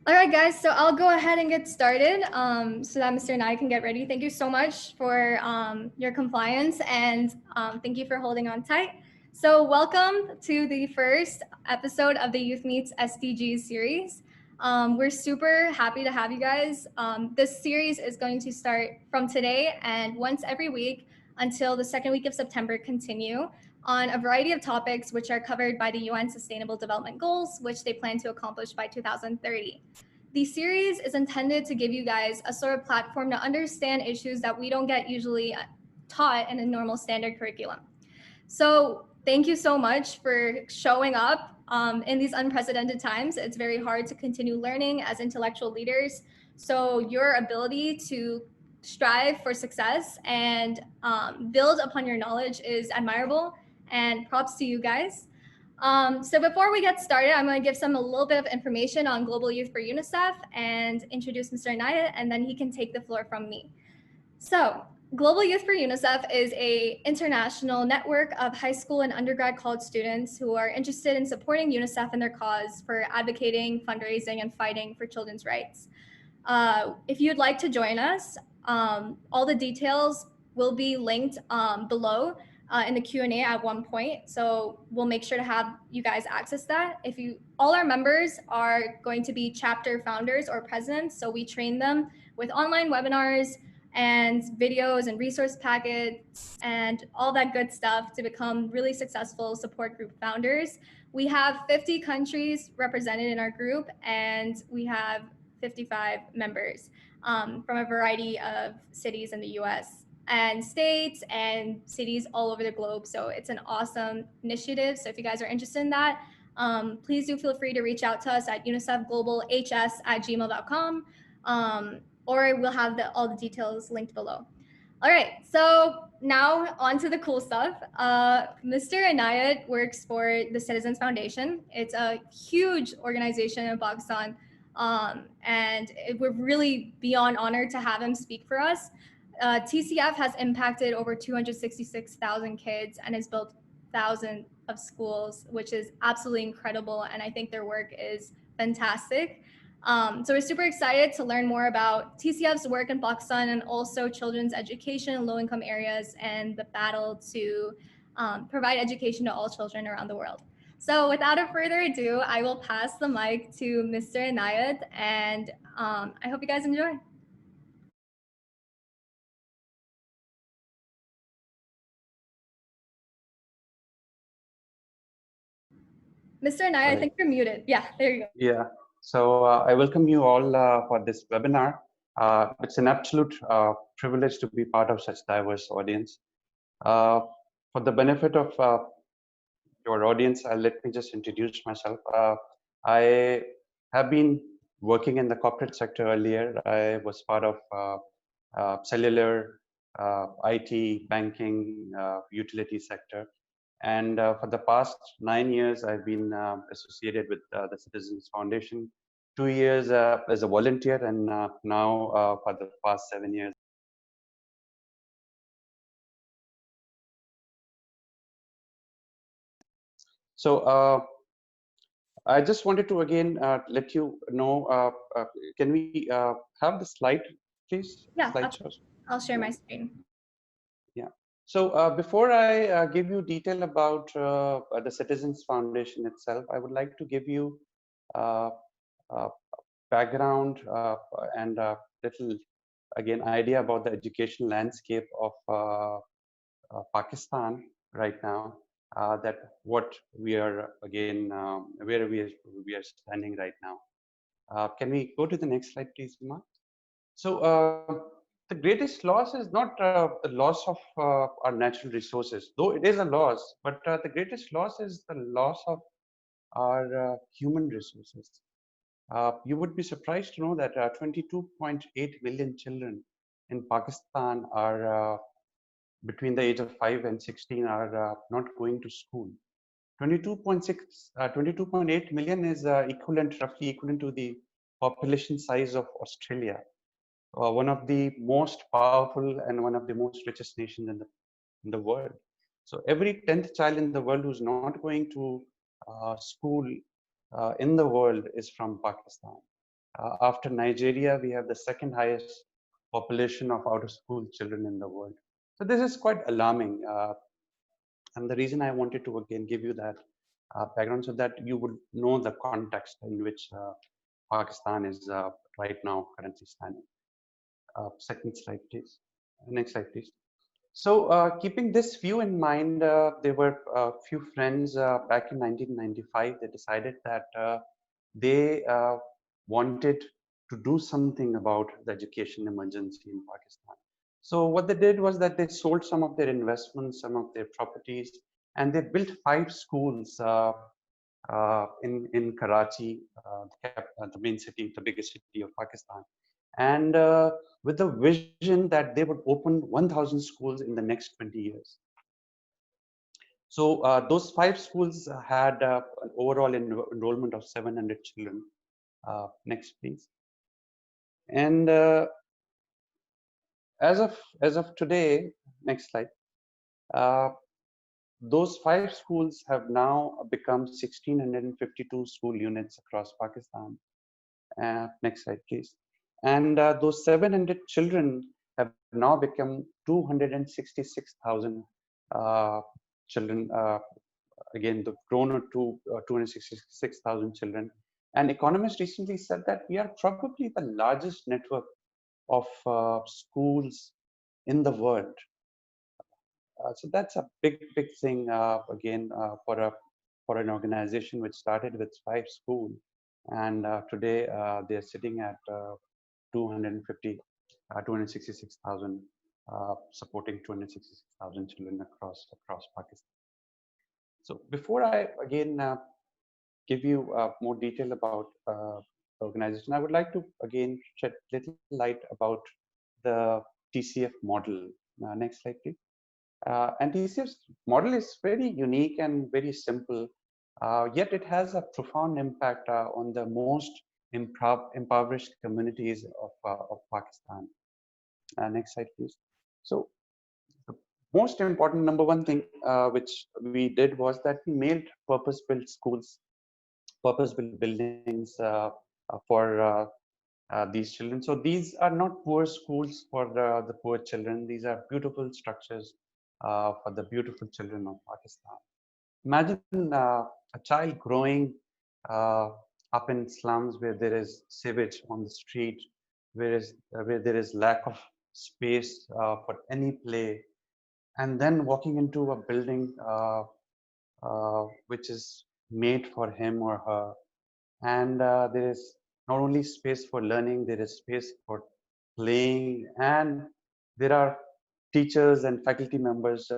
All right, guys, so I'll go ahead and get started so that Mr. and I can get ready. Thank you so much for your compliance and thank you for holding on tight. So welcome to the first episode of the Youth Meets SDGs series. We're super happy to have you guys. This series is going to start from today and once every week until the second week of September continue on a variety of topics which are covered by the UN Sustainable Development Goals, which they plan to accomplish by 2030. The series is intended to give you guys a sort of platform to understand issues that we don't get usually taught in a normal standard curriculum. So thank you so much for showing up in these unprecedented times. It's very hard to continue learning as intellectual leaders. So your ability to strive for success and build upon your knowledge is admirable, and props to you guys. So before we get started, I'm going to give a little bit of information on Global Youth for UNICEF and introduce Mr. Inayat, and then he can take the floor from me. So Global Youth for UNICEF is an international network of high school and undergrad college students who are interested in supporting UNICEF and their cause for advocating, fundraising, and fighting for children's rights. If you'd like to join us, all the details will be linked below in the Q&A at one point. So we'll make sure to have you guys access that. All our members are going to be chapter founders or presidents. So we train them with online webinars and videos and resource packets and all that good stuff to become really successful support group founders. We have 50 countries represented in our group, and we have 55 members from a variety of cities in the US and states and cities all over the globe. So it's an awesome initiative. So if you guys are interested in that, please do feel free to reach out to us at unicefglobalhs@gmail.com, or we'll have all the details linked below. All right, so now on to the cool stuff. Mr. Inayat works for the Citizens Foundation. It's a huge organization in Pakistan, and we're really beyond honored to have him speak for us. TCF has impacted over 266,000 kids and has built thousands of schools, which is absolutely incredible. And I think their work is fantastic. So we're super excited to learn more about TCF's work in Pakistan and also children's education in low-income areas and the battle to provide education to all children around the world. So without further ado, I will pass the mic to Mr. Inayat, and I hope you guys enjoy. Mr. Inayat, I think you're muted. Yeah, there you go. Yeah, so I welcome you all for this webinar. It's an absolute privilege to be part of such diverse audience. For the benefit of your audience, let me just introduce myself. I have been working in the corporate sector earlier. I was part of cellular, IT, banking, utility sector. And for the past 9 years, I've been associated with the Citizens Foundation, 2 years as a volunteer, and now for the past 7 years. So I just wanted to again let you know, can we have the slide, please? Yeah, slide I'll share my screen. Yeah. So before I give you detail about the Citizens Foundation itself, I would like to give you background and a little, again, idea about the education landscape of Pakistan right now. That what we are again, where we are standing right now. Can we go to the next slide, please, Uma? So the greatest loss is not the loss of our natural resources, though it is a loss, but the greatest loss is the loss of our human resources. You would be surprised to know that 22.8 million children in Pakistan are between the age of 5 and 16 are not going to school. 22.8 million is roughly equivalent to the population size of Australia. One of the most powerful and one of the most richest nations in the world. So every 10th child in the world who's not going to school in the world is from Pakistan. After Nigeria, we have the second highest population of out of school children in the world. So this is quite alarming. And the reason I wanted to again give you that background so that you would know the context in which Pakistan is right now currently standing. Second slide, please. Next slide, please. So keeping this view in mind, there were a few friends back in 1995. They decided that they wanted to do something about the education emergency in Pakistan. So what they did was that they sold some of their investments, some of their properties, and they built 5 schools in Karachi, the main city, the biggest city of Pakistan, and with the vision that they would open 1,000 schools in the next 20 years. So those 5 schools had an overall enrollment of 700 children. Next, please. And as of today, next slide. Uh, those 5 schools have now become 1,652 school units across Pakistan. Next slide, please. And those 700 children have now become 266,000 children. Again, they've grown to 266,000 children. And economists recently said that we are probably the largest network of schools in the world. So that's a big thing again for an organization which started with 5 schools, and today they're sitting at 266,000, supporting 266,000 children across Pakistan. So before I again give you more detail about the organization, I would like to again shed little light about the TCF model. Next slide, please. And TCF's model is very unique and very simple, yet it has a profound impact on the most impoverished communities of Pakistan. Next slide, please. So the most important number one thing which we did was that we made purpose-built schools, purpose-built buildings for these children. So these are not poor schools for the poor children. These are beautiful structures for the beautiful children of Pakistan. Imagine a child growing up in slums where there is sewage on the street, where there is lack of space for any play, and then walking into a building which is made for him or her, and there is not only space for learning, there is space for playing, and there are teachers and faculty members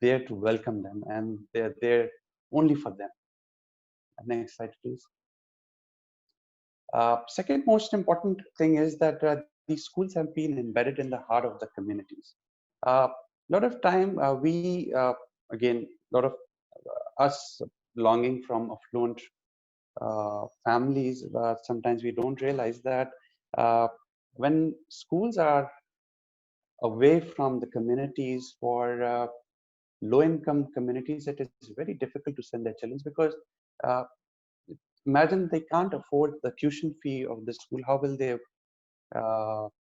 there to welcome them, and they're there only for them. Next slide, please. Second most important thing is that these schools have been embedded in the heart of the communities. A lot of time again, a lot of us belonging from affluent families, sometimes we don't realize that when schools are away from the communities for low-income communities, it is very difficult to send their children because uh, imagine they can't afford the tuition fee of the school. How will they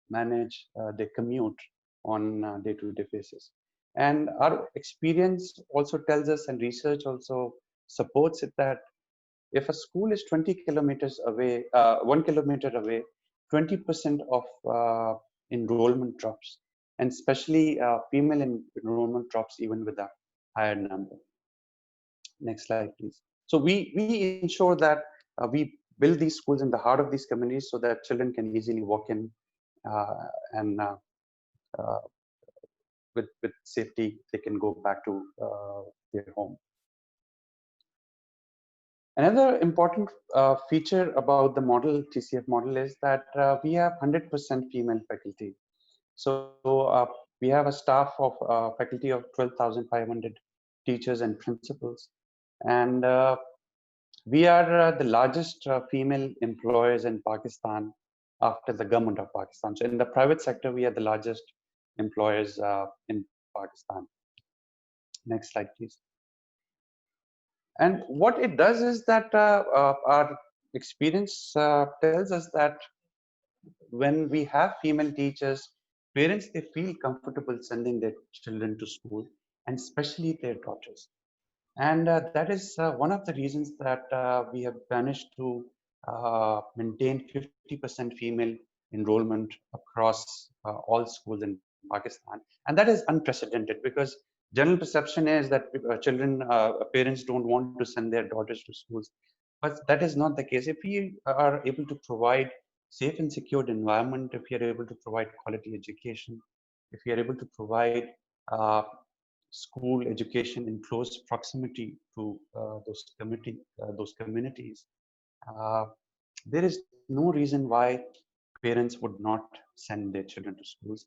manage their commute on a day-to-day basis? And our experience also tells us, and research also supports it, that if a school is 20 kilometers away, 1 kilometer away, 20% of enrollment drops, and especially female enrollment drops even with a higher number. Next slide, please. So we ensure that we build these schools in the heart of these communities so that children can easily walk in and uh, with safety they can go back to their home. Another important feature about the model, TCF model, is that we have 100% female faculty. So we have a staff of faculty of 12,500 teachers and principals. And we are the largest female employers in Pakistan after the government of Pakistan. So in the private sector, we are the largest employers in Pakistan. Next slide, please. And what it does is that our experience tells us that when we have female teachers, parents, they feel comfortable sending their children to school, and especially their daughters. And that is one of the reasons that we have managed to maintain 50% female enrollment across all schools in Pakistan. And that is unprecedented because general perception is that parents don't want to send their daughters to schools. But that is not the case. If we are able to provide safe and secured environment, if we are able to provide quality education, if we are able to provide uh, school education in close proximity to those communities, uh, there is no reason why parents would not send their children to schools.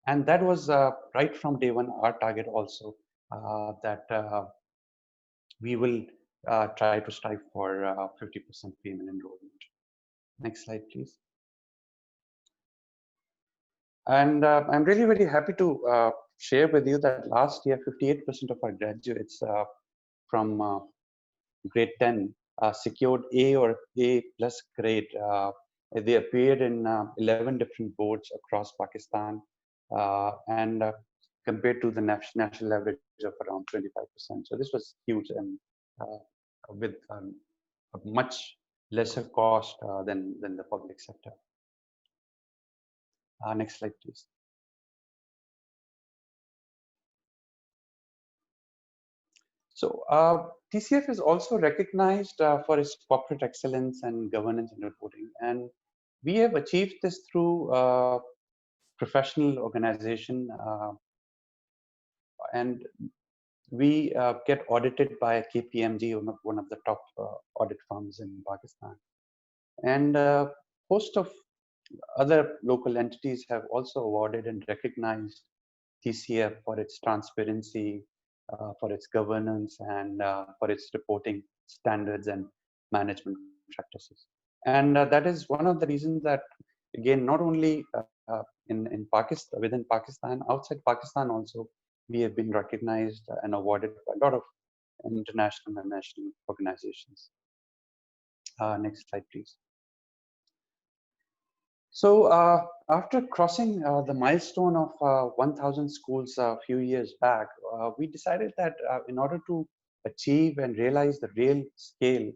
And that was right from day one our target also, that we will try to strive for 50% female enrollment. Next slide, please. And I'm really very happy to share with you that last year 58% of our graduates from grade 10 secured A or A plus grade. They appeared in 11 different boards across Pakistan, and compared to the national average of around 25%. So this was huge, and with a much lesser cost than the public sector. Next slide, please. So TCF is also recognized for its corporate excellence and governance and reporting. And we have achieved this through professional organization, and we get audited by KPMG, one of the top audit firms in Pakistan. And host of other local entities have also awarded and recognized TCF for its transparency, for its governance, and for its reporting standards and management practices. And that is one of the reasons that, again, not only in Pakistan, within Pakistan, outside Pakistan also, we have been recognized and awarded by a lot of international and national organizations. Next slide, please. So after crossing the milestone of 1,000 schools a few years back, we decided that in order to achieve and realize the real scale,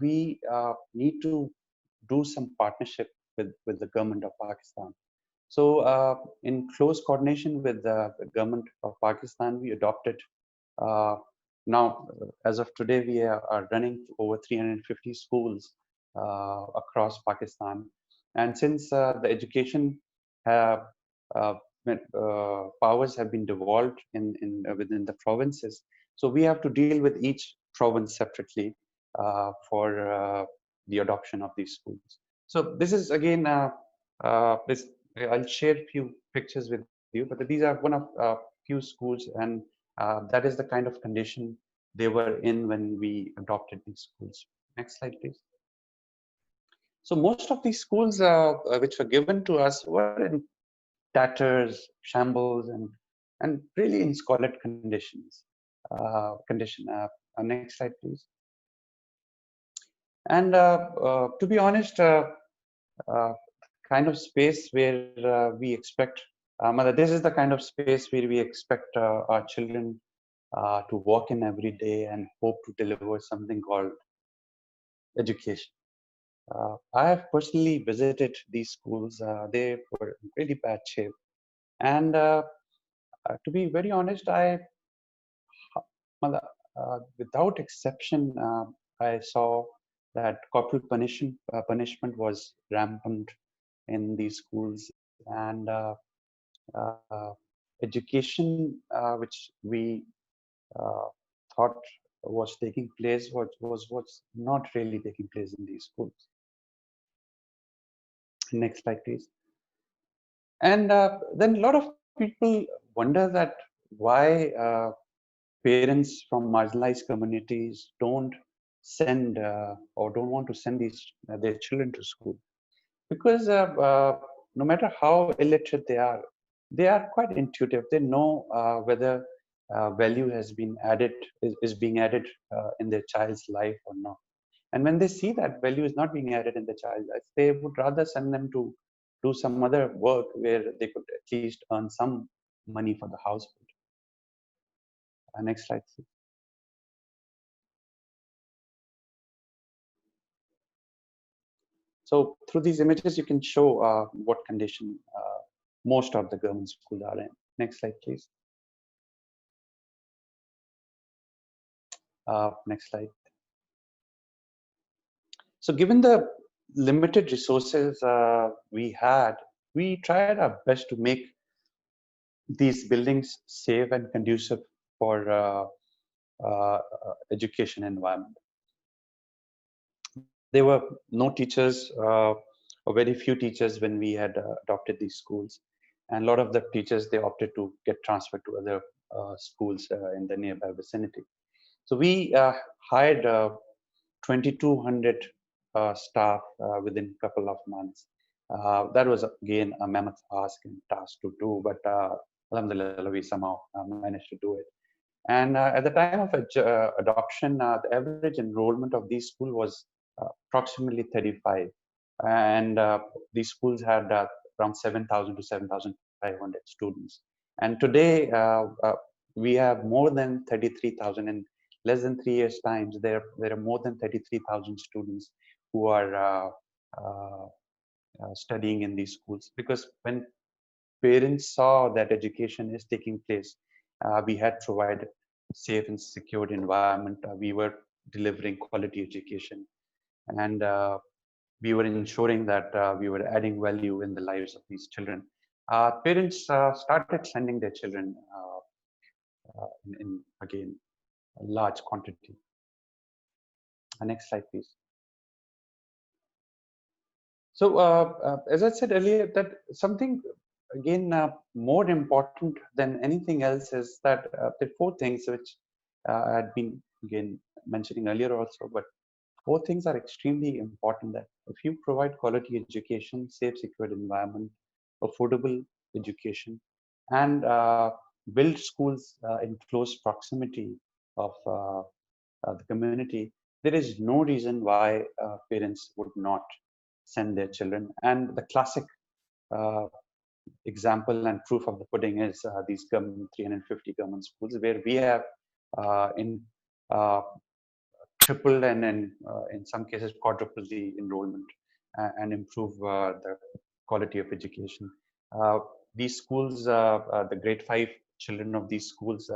we need to do some partnership with the government of Pakistan. So in close coordination with the government of Pakistan, we adopted, uh, now as of today, we are running over 350 schools across Pakistan. And since the education uh, uh, powers have been devolved within the provinces, so we have to deal with each province separately for the adoption of these schools. So this is again, I'll share a few pictures with you, but these are one of few schools, and that is the kind of condition they were in when we adopted these schools. Next slide, please. So most of these schools which were given to us were in tatters, shambles, and really in squalid conditions. Next slide, please. And to be honest, kind of space where we expect, this is the kind of space where we expect our children to walk in every day and hope to deliver something called education. I have personally visited these schools. They were in really bad shape. And to be very honest, without exception, I saw that corporal punishment was rampant in these schools, and uh, education, which we uh, thought was taking place, was not really taking place in these schools. Next slide, please. And then a lot of people wonder that why parents from marginalized communities don't send or don't want to send their children to school, because no matter how illiterate they are quite intuitive. They know whether value has been added, is being added in their child's life or not. And when they see that value is not being added in the child's life, they would rather send them to do some other work where they could at least earn some money for the household. Next slide, please. So through these images, you can show what condition most of the government schools are in. Next slide, please. Next slide. So given the limited resources we had, we tried our best to make these buildings safe and conducive for education environment. There were no teachers, or very few teachers when we had adopted these schools. And a lot of the teachers, they opted to get transferred to other schools in the nearby vicinity. So we hired 2,200 staff within a couple of months. That was again a mammoth task to do, but alhamdulillah, we somehow managed to do it. And at the time of adoption, the average enrollment of these schools was approximately 35. And these schools had around 7,000 to 7,500 students. And today, we have more than 33,000. In less than 3 years' time, there are more than 33,000 students who are studying in these schools. Because when parents saw that education is taking place, we had provided safe and secured environment. We were delivering quality education, and we were ensuring that we were adding value in the lives of these children. Parents started sending their children in again a large quantity. Next slide, please. So as I said earlier, that something again more important than anything else is that the four things which I had been again mentioning earlier also, but four things are extremely important. That if you provide quality education, safe, secured environment, affordable education, and build schools in close proximity of the community, there is no reason why parents would not send their children. And the classic example and proof of the pudding is these 350 government schools, where we have in tripled and in some cases quadrupled the enrollment and improve the quality of education. These schools, the grade 5 children of these schools,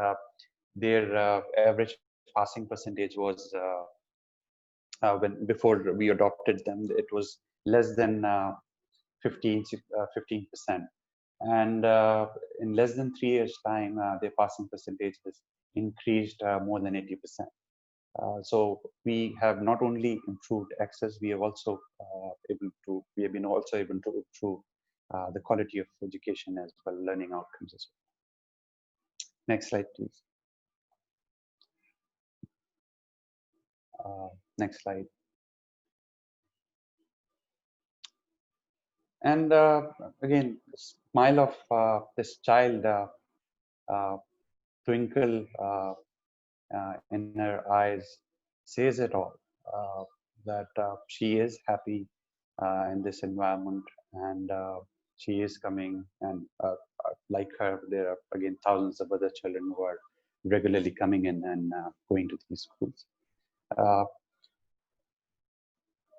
their average passing percentage was when before we adopted them, it was less than 15%. And in less than 3 years' time, their passing percentage has increased more than 80%. So we have not only improved access, we have also we have been also able to improve the quality of education as well, learning outcomes as well. Next slide, please. Next slide. And again, the smile of this child, twinkle in her eyes says it all, that she is happy in this environment, and she is coming, and like her, there are again thousands of other children who are regularly coming in and going to these schools.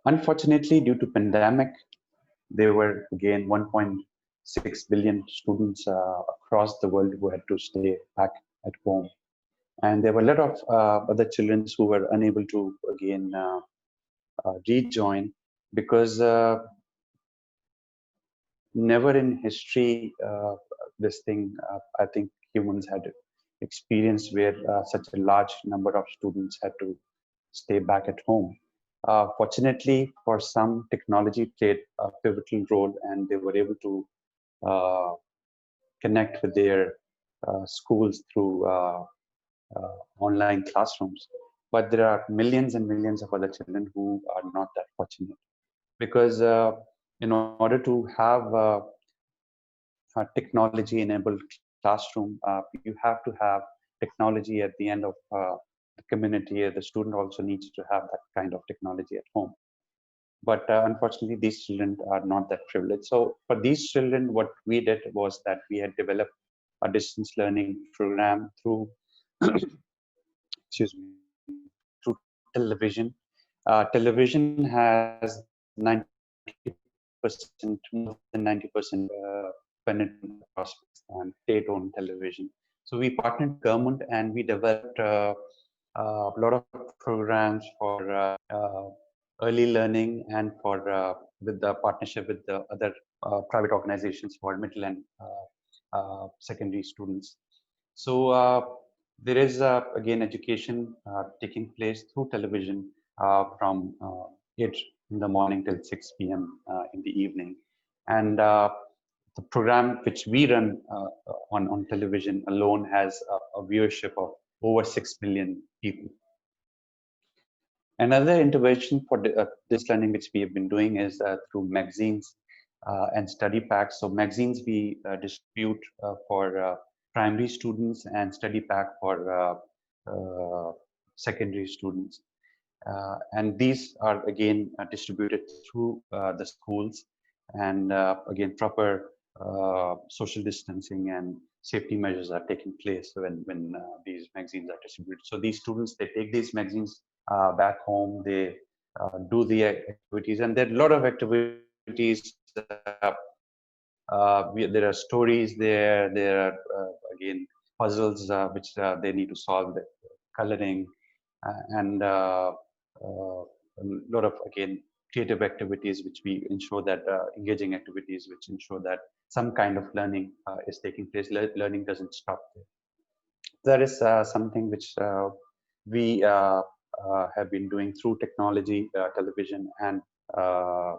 Unfortunately, due to pandemic, there were again 1.6 billion students across the world who had to stay back at home. And there were a lot of other children who were unable to again rejoin, because never in history this thing I think humans had experienced where such a large number of students had to stay back at home. Fortunately, for some, technology played a pivotal role, and they were able to connect with their schools through online classrooms. But there are millions and millions of other children who are not that fortunate, because in order to have a technology-enabled classroom, you have to have technology at the end of the community or the student also needs to have that kind of technology at home. But unfortunately, these children are not that privileged. So for these children, what we did was that we had developed a distance learning program through, excuse me, through television. Television has 90%, more than 90% penetration across Pakistan, state-owned television. So we partnered with government and we developed a lot of programs for early learning and for with the partnership with the other private organizations for middle and secondary students. So there is again education taking place through television from 8 in the morning till 6 p.m. In the evening, and the program which we run on television alone has a viewership of over 6 million people. Another intervention for this learning which we have been doing is through magazines and study packs. So magazines we distribute for primary students and study pack for secondary students. And these are again distributed through the schools, and again proper social distancing and safety measures are taking place when these magazines are distributed. So these students, they take these magazines back home, they do the activities, and there are a lot of activities. There are stories there are again puzzles which they need to solve, the coloring, and a lot of again creative activities which we ensure that engaging activities which ensure that some kind of learning is taking place. Learning doesn't stop there. That is something which we have been doing through technology, television, and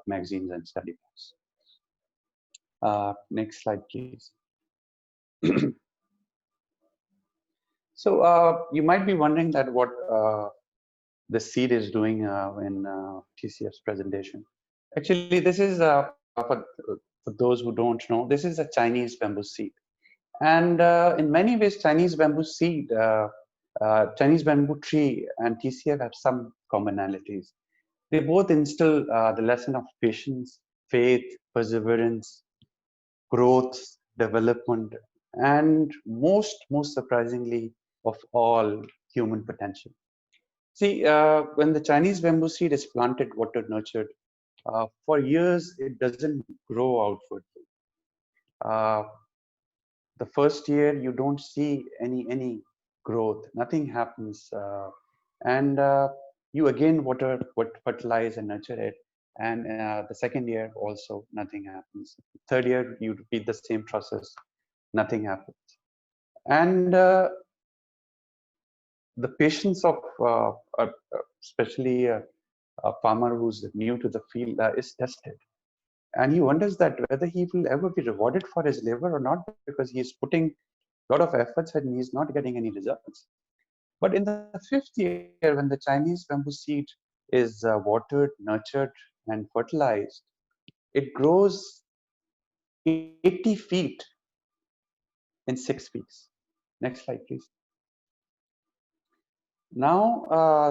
magazines and study books. Next slide, please. So you might be wondering that what the seed is doing in TCF's presentation. Actually, this is for those who don't know, this is a Chinese bamboo seed, and in many ways, Chinese bamboo seed, Chinese bamboo tree, and TCF have some commonalities. They both instill the lesson of patience, faith, perseverance, growth, development, and most surprisingly of all, human potential. See, when the Chinese bamboo seed is planted, watered, nurtured, for years it doesn't grow outward. Uh, the first year you don't see any growth, nothing happens, and you again fertilize and nurture it, and the second year also nothing happens. Third year you repeat the same process, nothing happens, and the patience of especially a farmer who's new to the field is tested, and he wonders that whether he will ever be rewarded for his labor or not, because he is putting a lot of efforts and he is not getting any results. But in the fifth year, when the Chinese bamboo seed is watered, nurtured, and fertilized, it grows 80 feet in 6 weeks. Next slide, please. Now,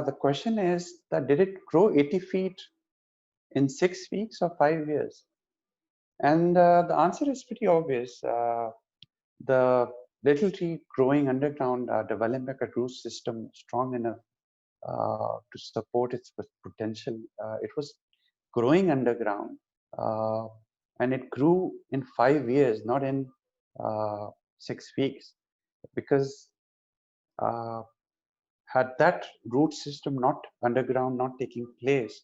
the question is that did it grow 80 feet in 6 weeks or 5 years? And the answer is pretty obvious. The little tree growing underground developed a root system strong enough to support its potential. It was growing underground, uh, and it grew in 5 years, not in 6 weeks, because uh, had that root system not underground not taking place,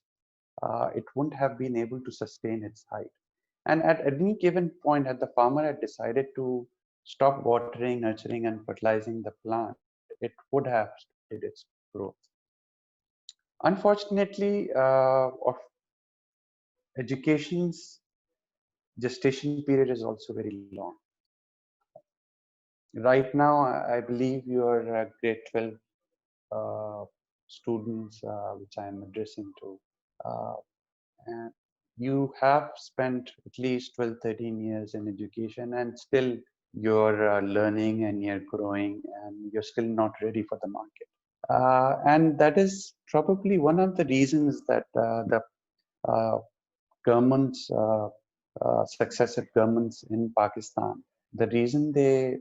it wouldn't have been able to sustain its height. And at any given point, had the farmer had decided to stop watering, nurturing, and fertilizing the plant, it would have started its growth. Unfortunately, of education's gestation period is also very long. Right now, I believe you are grade 12 students, which I am addressing to. And you have spent at least 12, 13 years in education, and still you're learning and you're growing, and you're still not ready for the market. And that is probably one of the reasons that the uh, governments, successive governments in Pakistan, the reason they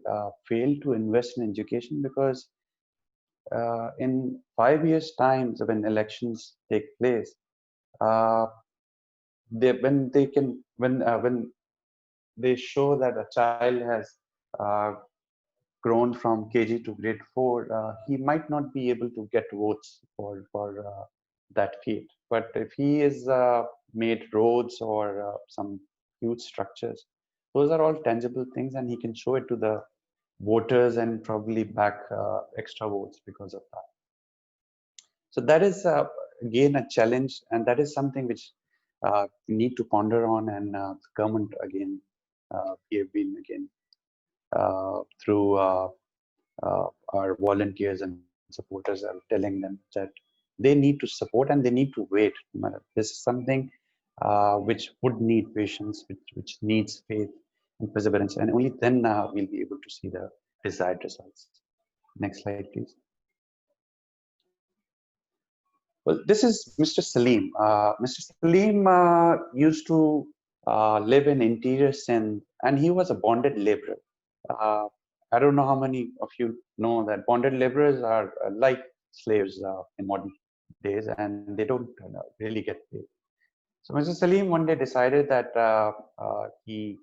fail to invest in education, because in 5 years' time, when elections take place, uh, when they show that a child has uh, grown from KG to grade 4, he might not be able to get votes for that field. But if he is made roads or some huge structures, those are all tangible things, and he can show it to the voters and probably back extra votes because of that. So that is again a challenge, and that is something which we need to ponder on. And the government again, we have been again through our volunteers and supporters are telling them that they need to support and they need to wait. This is something which would need patience, which needs faith and perseverance, and only then we'll be able to see the desired results. Next slide, please. Well, this is Mr. Salim. Mr. Salim used to live in interior Sindh, and he was a bonded laborer. Uh, I don't know how many of you know that bonded laborers are like slaves in modern days, and they don't really get paid. So Mr. Salim one day decided that he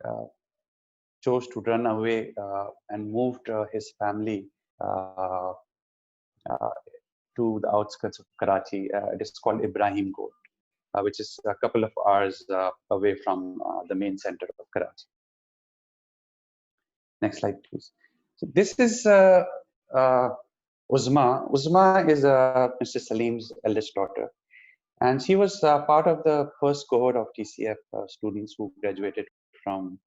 uh, chose to run away and moved his family uh, uh, to the outskirts of Karachi. It is called Ibrahim Goat, which is a couple of hours away from the main center of Karachi. Next slide, please. So this is Uzma. Uzma is Mr. Salim's eldest daughter, and she was part of the first cohort of TCF students who graduated from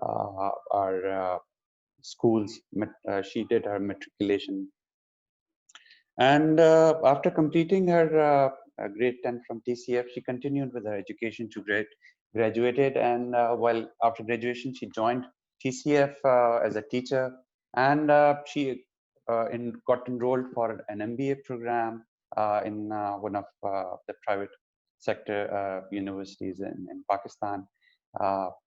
our schools. She did her matriculation, and after completing her grade 10 from TCF, she continued with her education to graduated. And while after graduation, she joined TCF as a teacher, and she got enrolled for an MBA program in one of the private sector universities in Pakistan.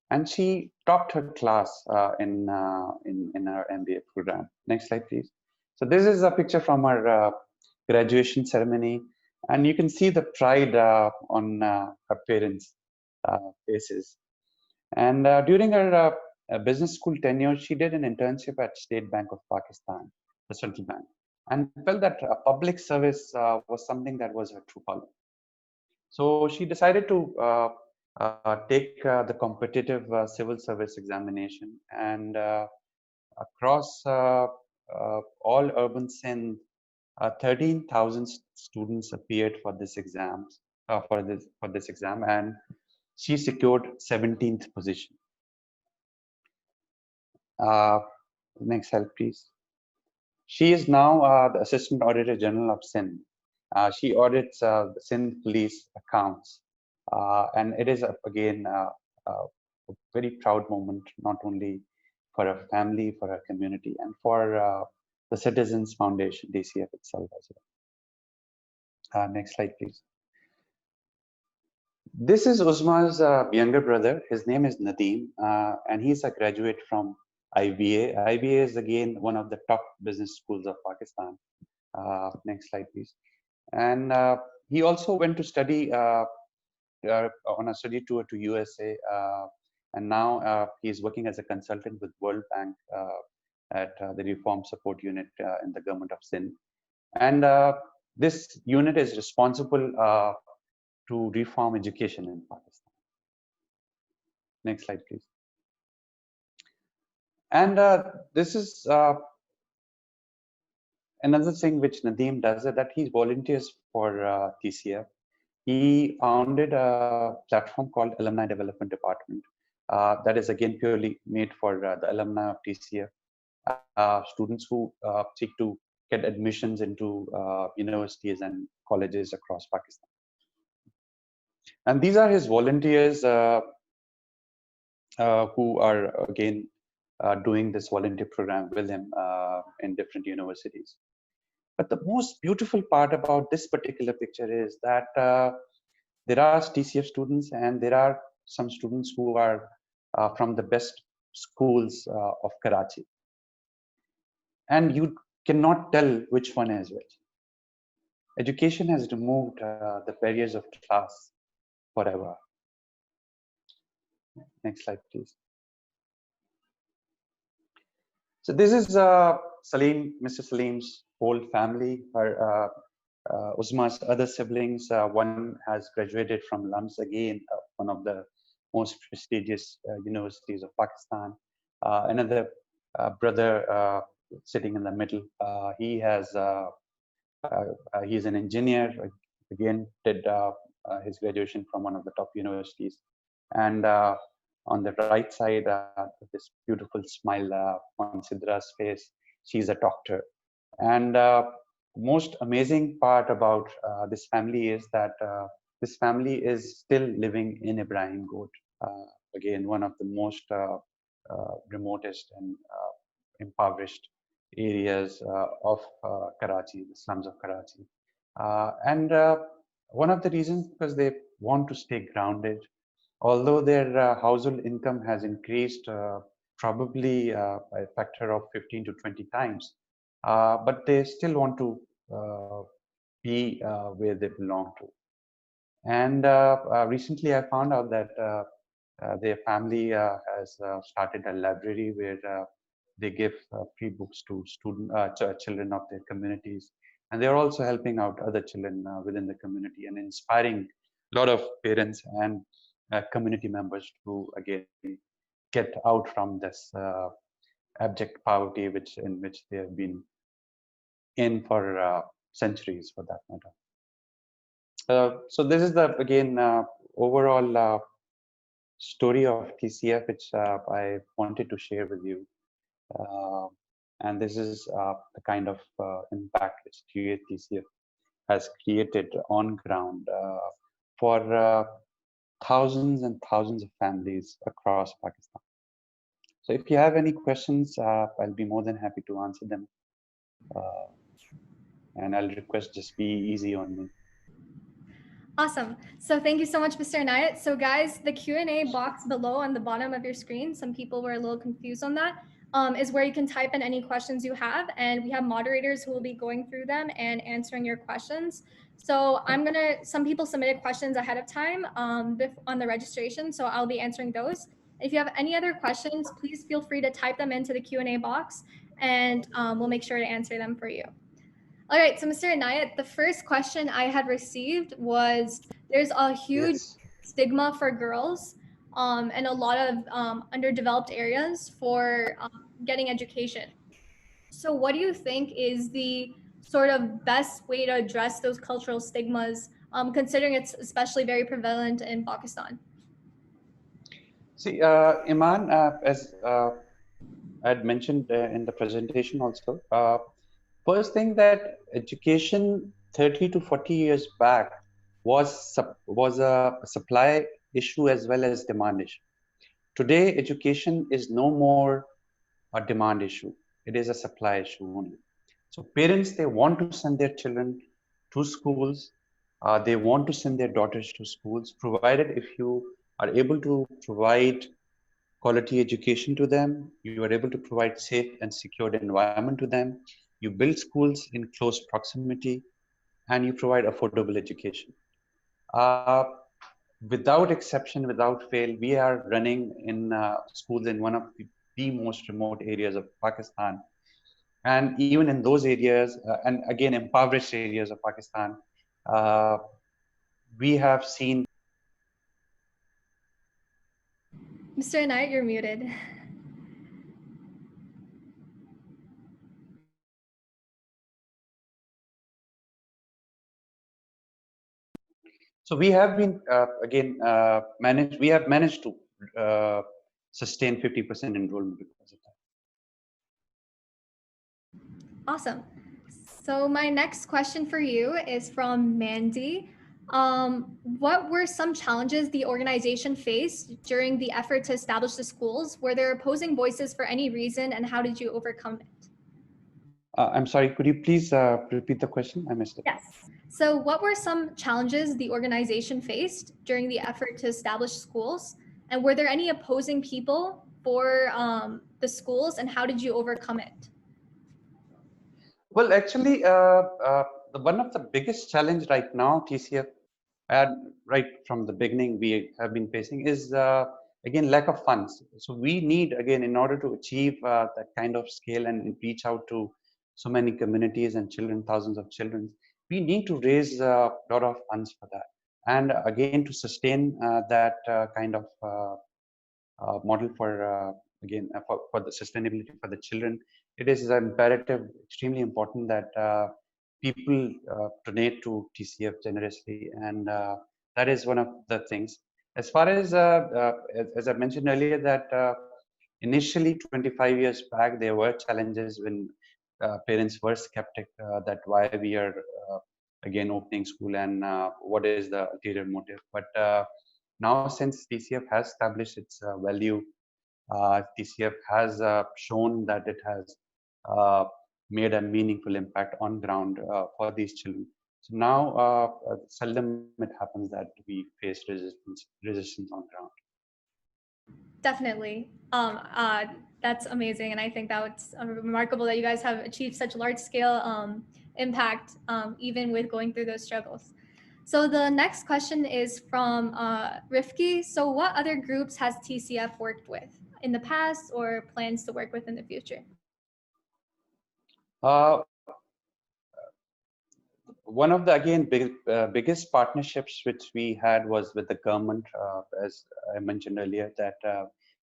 And she topped her class in her MBA program. Next slide, please. So this is a picture from our graduation ceremony, and you can see the pride on her parents' faces. And during her business school tenure, she did an internship at State Bank of Pakistan, the central bank, and felt that public service was something that was her true calling. So she decided to take the competitive civil service examination, and across all urban Sindh, 13,000 students appeared for this exam, and she secured 17th position. Next slide, please. She is now the Assistant Auditor General of Sindh. She audits the Sindh police accounts, and it is again a very proud moment, not only for her family, for her community, and for the Citizens Foundation, DCF itself as well. Next slide, please. This is Uzma's younger brother. His name is Nadeem, and he's a graduate from IBA. IBA is again one of the top business schools of Pakistan. Next slide, please. And he also went to study on a study tour to USA, and now he's working as a consultant with World Bank at the Reform Support Unit in the government of Sindh. And this unit is responsible to reform education in Pakistan. Next slide, please. And this is another thing which Nadeem does, is that he volunteers for TCF. He founded a platform called Alumni Development Department that is again purely made for the alumni of TCF, students who seek to get admissions into universities and colleges across Pakistan. And these are his volunteers who are again doing this volunteer program with him in different universities. But the most beautiful part about this particular picture is that there are TCF students and there are some students who are from the best schools of Karachi. And you cannot tell which one is which. Education has removed the barriers of class forever. Next slide, please. So this is Salim, Mr. Salim's whole family. Her Uzma's other siblings. One has graduated from LUMS again, one of the most prestigious universities of Pakistan. Another brother sitting in the middle. He's an engineer. Again, did his graduation from one of the top universities. And on the right side, this beautiful smile on Sidra's face. She's a doctor. And most amazing part about this family is that this family is still living in Ibrahim Goat. Again, one of the most remotest and impoverished areas of Karachi, the slums of Karachi. And one of the reasons because they want to stay grounded, although their household income has increased probably by a factor of 15 to 20 times, but they still want to be where they belong to. And recently I found out that their family has started a library where they give free books to children of their communities. And they're also helping out other children within the community and inspiring a lot of parents and community members to, again, get out from this abject poverty in which they have been in for centuries, for that matter. So this is the, again, overall story of TCF, which I wanted to share with you. And this is the kind of impact which TCF has created on ground for thousands and thousands of families across Pakistan. So if you have any questions, I'll be more than happy to answer them. And I'll request just be easy on me. Awesome. So thank you so much, Mr. Inayat. So guys, the Q&A box below on the bottom of your screen, some people were a little confused on that, is where you can type in any questions you have. And we have moderators who will be going through them and answering your questions. So some people submitted questions ahead of time on the registration, so I'll be answering those. If you have any other questions, please feel free to type them into the Q&A box and we'll make sure to answer them for you. All right, so Mr. Inayat, the first question I had received was there's a huge stigma for girls and a lot of underdeveloped areas for getting education. So what do you think is the sort of best way to address those cultural stigmas, considering it's especially very prevalent in Pakistan? See, Iman, as I had mentioned in the presentation also, first thing that education 30 to 40 years back was a supply issue as well as demand issue. Today, education is no more a demand issue. It is a supply issue only. So parents, they want to send their children to schools. They want to send their daughters to schools, provided if you are able to provide quality education to them, you are able to provide safe and secured environment to them, you build schools in close proximity, and you provide affordable education. Without exception, without fail, we are running in schools in one of the most remote areas of Pakistan. And even in those areas, and again, impoverished areas of Pakistan, we have seen. Mr. Inayat, you're muted. So we have been we have managed to sustain 50% enrollment because of that. Awesome. So my next question for you is from Mandy. What were some challenges the organization faced during the effort to establish the schools? Were there opposing voices for any reason, and how did you overcome it? I'm sorry, could you please repeat the question? I missed it. Yes. So, what were some challenges the organization faced during the effort to establish schools? And were there any opposing people for the schools, and how did you overcome it? Well, actually, one of the biggest challenge right now, TCF, and right from the beginning we have been facing is again lack of funds. So we need again in order to achieve that kind of scale and reach out to so many communities and children, thousands of children, we need to raise a lot of funds for that. And again to sustain that kind of model for again for the sustainability for the children, it is imperative, extremely important that people donate to TCF generously, and that is one of the things. As far as as I mentioned earlier, that initially 25 years back there were challenges when parents were skeptic that why we are again opening school and what is the ulterior motive. But now since TCF has established its value, TCF has shown that it has uh, made a meaningful impact on ground for these children. So now seldom it happens that we face resistance on ground. Definitely. That's amazing, and I think that's remarkable that you guys have achieved such large scale impact, even with going through those struggles. So the next question is from Rifki. So, what other groups has TCF worked with in the past or plans to work with in the future? Uh, One of the again biggest partnerships which we had was with the government, as I mentioned earlier, that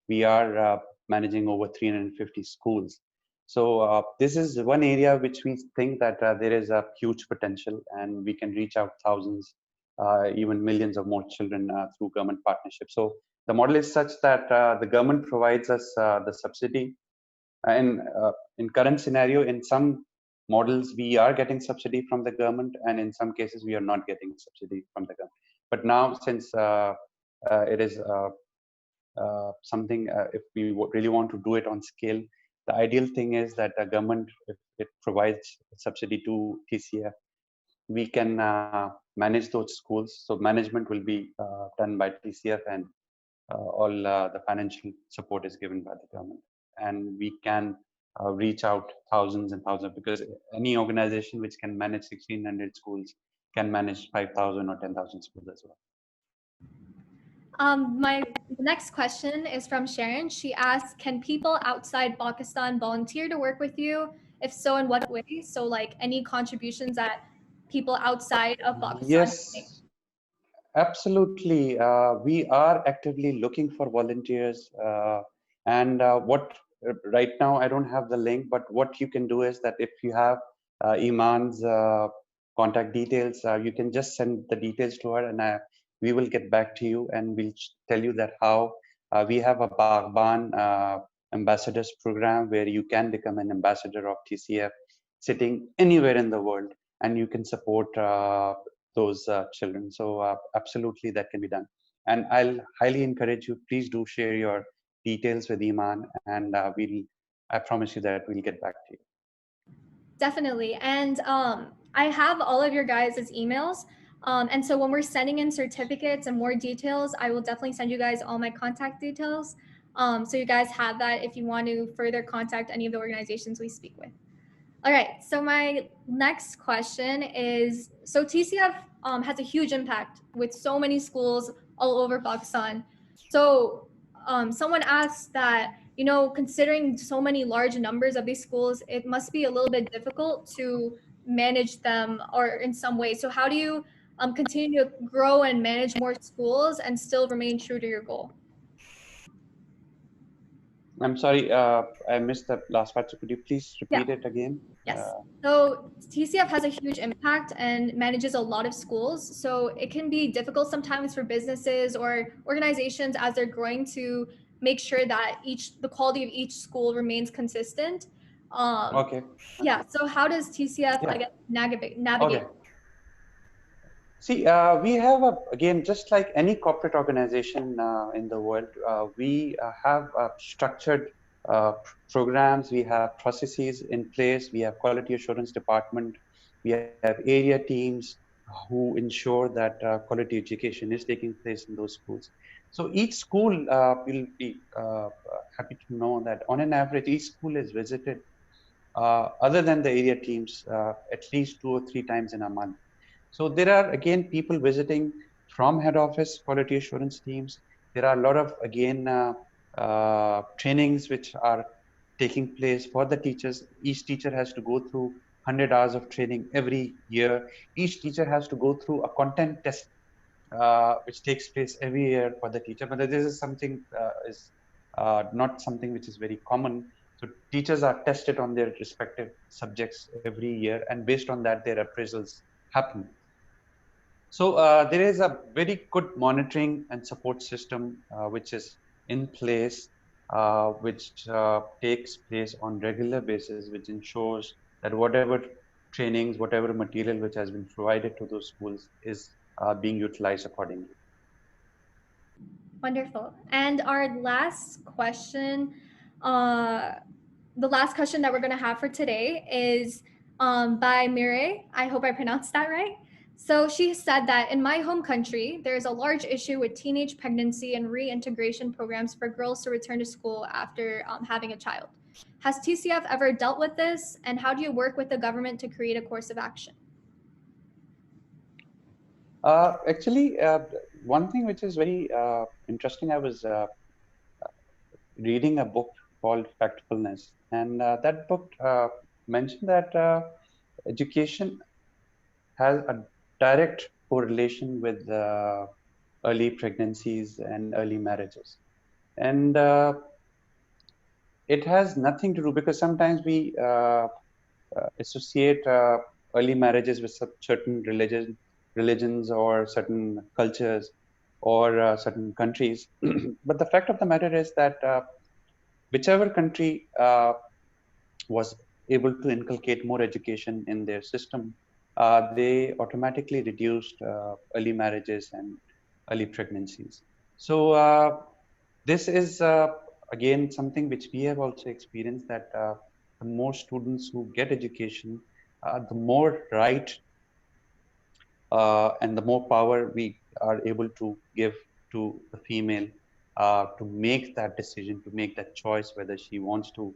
we are managing over 350 schools. So this is one area which we think that there is a huge potential, and we can reach out thousands, even millions of more children through government partnerships. So the model is such that the government provides us the subsidy in current scenario. In some models we are getting subsidy from the government, and in some cases we are not getting subsidy from the government. But now since it is something, if we really want to do it on scale, the ideal thing is that the government, if it provides subsidy to TCF, we can manage those schools. So management will be done by TCF, and all the financial support is given by the government, and we can reach out thousands and thousands, because any organization which can manage 1600 schools can manage 5000 or 10,000 schools as well. My next question is from Sharon. She asks, can people outside Pakistan volunteer to work with you? If so, in what way? So, like any contributions that people outside of Pakistan can make? Yes, absolutely. We are actively looking for volunteers. And what right now, I don't have the link, but what you can do is that if you have Iman's contact details, you can just send the details to her, and we will get back to you, and we'll tell you that how we have a Bagban ambassadors program where you can become an ambassador of TCF sitting anywhere in the world, and you can support those children. So absolutely that can be done. And I'll highly encourage you, please do share your details with Iman, and I promise you that we'll get back to you. Definitely. And I have all of your guys' emails. And so when we're sending in certificates and more details, I will definitely send you guys all my contact details. So you guys have that if you want to further contact any of the organizations we speak with. All right. So my next question is, so TCF has a huge impact with so many schools all over Pakistan. So someone asked that, you know, considering so many large numbers of these schools, it must be a little bit difficult to manage them or in some way. So how do you continue to grow and manage more schools and still remain true to your goal? I'm sorry, I missed the last part. So could you please Yeah. repeat it again? Yes. So TCF has a huge impact and manages a lot of schools. So it can be difficult sometimes for businesses or organizations as they're growing to make sure that the quality of each school remains consistent. Um, Okay. yeah. So how does TCF, I Yeah. guess, navigate? Okay. See, we have again, just like any corporate organization in the world, we have structured programs, we have processes in place, we have quality assurance department, we have area teams who ensure that quality education is taking place in those schools. So each school will be happy to know that on an average, each school is visited other than the area teams at least 2 or 3 times in a month. So there are again people visiting from head office quality assurance teams. There are a lot of again trainings which are taking place for the teachers. Each teacher has to go through 100 hours of training every year. Each teacher has to go through a content test which takes place every year for the teacher. But this is something is not something which is very common. So teachers are tested on their respective subjects every year, and based on that, their appraisals happen. So there is a very good monitoring and support system which is in place, which takes place on regular basis, which ensures that whatever trainings, whatever material which has been provided to those schools is being utilized accordingly. Wonderful. And our last question, uh, the last question that we're going to have for today is by Mire. I hope I pronounced that right. So she said that in my home country, there's a large issue with teenage pregnancy and reintegration programs for girls to return to school after having a child. Has TCF ever dealt with this? And how do you work with the government to create a course of action? Actually, one thing which is very interesting, I was reading a book called Factfulness, and that book mentioned that education has a direct correlation with early pregnancies and early marriages. And it has nothing to do because sometimes we associate early marriages with certain religions or certain cultures or certain countries. But the fact of the matter is that whichever country was able to inculcate more education in their system, they automatically reduced early marriages and early pregnancies. So this is again something which we have also experienced that the more students who get education, the more right and the more power we are able to give to the female to make that decision, to make that choice whether she wants to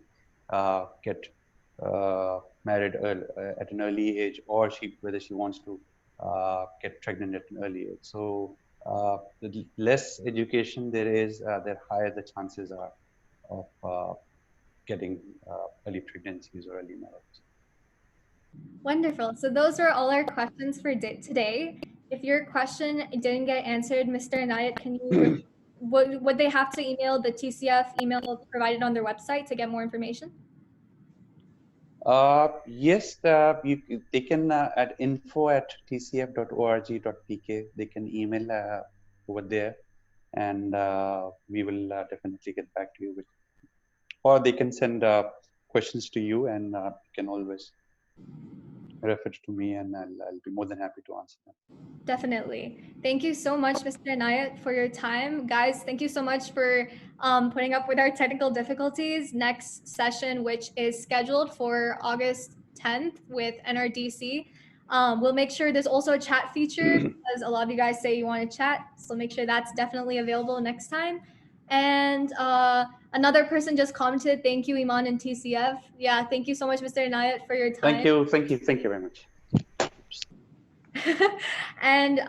get married at an early age or whether she wants to get pregnant at an early age. So the less education there is, the higher the chances are of getting early pregnancies or early marriage. Wonderful. So those are all our questions for today. If your question didn't get answered, Mr. Inayat, can you would they have to email the TCF email provided on their website to get more information? Yes, they can at info@tcf.org.pk. They can email over there, and we will definitely get back to you. Or they can send questions to you, and you can always refer to me, and I'll be more than happy to answer them. Definitely. Thank you so much, Mr. Inayat, for your time. Guys, thank you so much for putting up with our technical difficulties. Next session, which is scheduled for August 10th with NRDC. We'll make sure there's also a chat feature because a lot of you guys say you want to chat. So make sure that's definitely available next time. And another person just commented, thank you, Iman and TCF. Yeah, thank you so much, Mr. Inayat, for your time. Thank you very much. And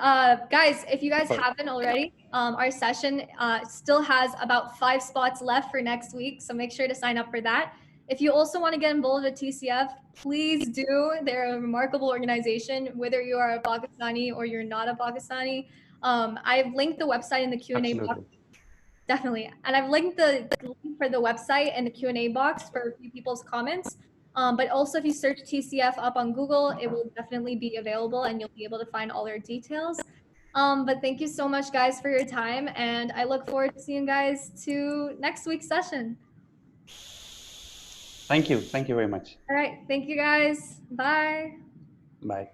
guys, if you guys haven't already, our session still has about 5 spots left for next week. So make sure to sign up for that. If you also want to get involved with TCF, please do. They're a remarkable organization, whether you are a Pakistani or you're not a Pakistani. I've linked the website in the Q&A box. Definitely. And I've linked the link for the website and the Q&A box for a few people's comments. But also if you search TCF up on Google, it will definitely be available and you'll be able to find all their details. But thank you so much, guys, for your time. And I look forward to seeing you guys to next week's session. Thank you. Thank you very much. All right. Thank you, guys. Bye. Bye.